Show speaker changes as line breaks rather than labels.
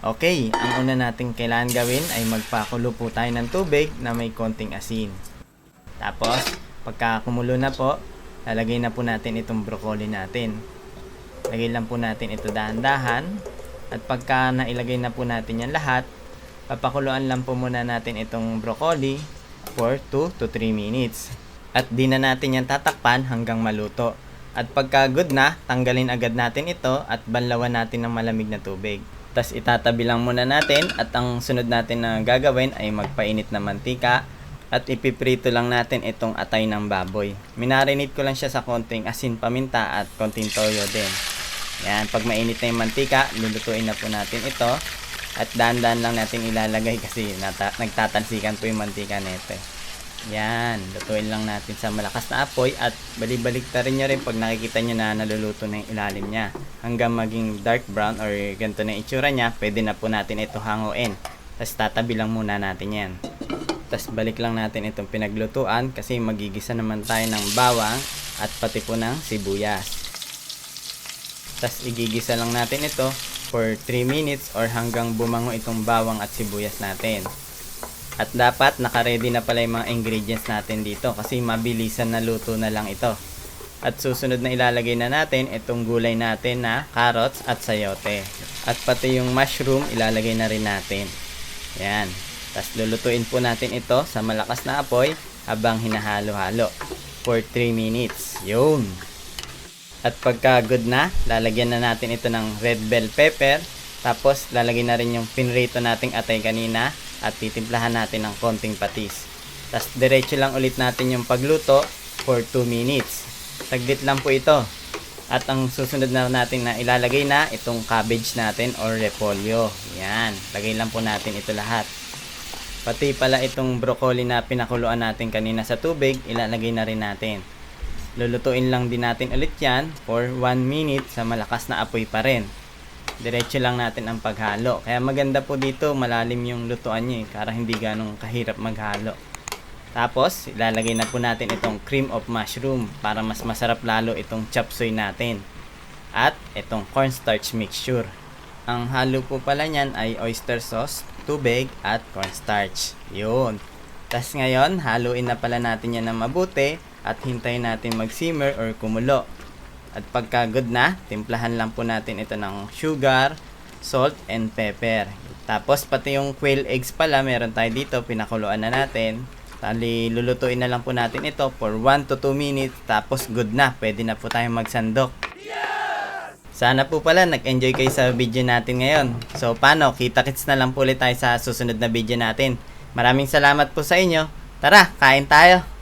Okay, ang una nating kailangan gawin ay magpakulo po tayo ng tubig na may konting asin. Tapos, pagka kumulo na po, lalagay na po natin itong broccoli natin. Lagay lang po natin ito dahan-dahan. At pagka nailagay na po natin yan lahat, papakuluan lang po muna natin itong broccoli for 2 to 3 minutes. At di na natin yan tatakpan hanggang maluto. At pagka good na, tanggalin agad natin ito at banlawan natin ng malamig na tubig. Tapos itatabi lang muna natin at ang sunod natin na gagawin ay magpainit na mantika at ipiprito lang natin itong atay ng baboy. Minarinate ko lang siya sa konting asin, paminta at konting toyo din. Yan, pag mainit na yung mantika, lulutuin na po natin ito at dahan-dahan lang natin ilalagay kasi nagtatansikan po yung mantika nito. Yan, lutuin lang natin sa malakas na apoy at balik-balik ta rin nyo rin pag nakikita nyo na naluluto na yung ilalim nya. Hanggang maging dark brown or ganito na itsura nya, pwede na po natin ito hanguin. Tapos tatabi lang muna natin yan. Tapos balik lang natin itong pinaglutuan kasi magigisa naman tayo ng bawang at pati po ng sibuyas. Tapos igigisa lang natin ito for 3 minutes or hanggang bumango itong bawang at sibuyas natin. At dapat nakaredy na pala yung mga ingredients natin dito kasi mabilisan na luto na lang ito. At susunod na ilalagay na natin itong gulay natin na carrots at sayote. At pati yung mushroom ilalagay na rin natin. Yan. Tapos lulutuin po natin ito sa malakas na apoy habang hinahalo-halo for 3 minutes. Yun. At pagka good na, lalagyan na natin ito ng red bell pepper. Tapos lalagyan na rin yung pinrito nating atay kanina. At titimplahan natin ng konting patis. Tapos diretso lang ulit natin yung pagluto for 2 minutes. Saglit lang po ito. At ang susunod na natin na ilalagay na itong cabbage natin or repolyo. Yan, lagay lang po natin ito lahat. Pati pala itong broccoli na pinakuluan natin kanina sa tubig, ilalagay na rin natin. Lulutuin lang din natin ulit yan for 1 minute sa malakas na apoy pa rin. Diretso lang natin ang paghalo. Kaya maganda po dito, malalim yung lutuan niya para hindi ganong kahirap maghalo. Tapos, ilalagay na po natin itong cream of mushroom para mas masarap lalo itong chop suey natin. At itong cornstarch mixture. Ang halo po pala niyan ay oyster sauce, tubig at cornstarch. Yun. Tapos ngayon, haluin na pala natin yan ng mabuti at hintayin natin mag-simmer or kumulo. At pagka good na, timplahan lang po natin ito ng sugar, salt, and pepper. Tapos pati yung quail eggs pala, meron tayo dito, pinakuluan na natin. Tali, lulutuin na lang po natin ito for 1 to 2 minutes. Tapos good na, pwede na po tayong magsandok. Sana po pala nag-enjoy kayo sa video natin ngayon. So paano, kita-kits na lang po ulit tayo sa susunod na video natin. Maraming salamat po sa inyo. Tara, kain tayo!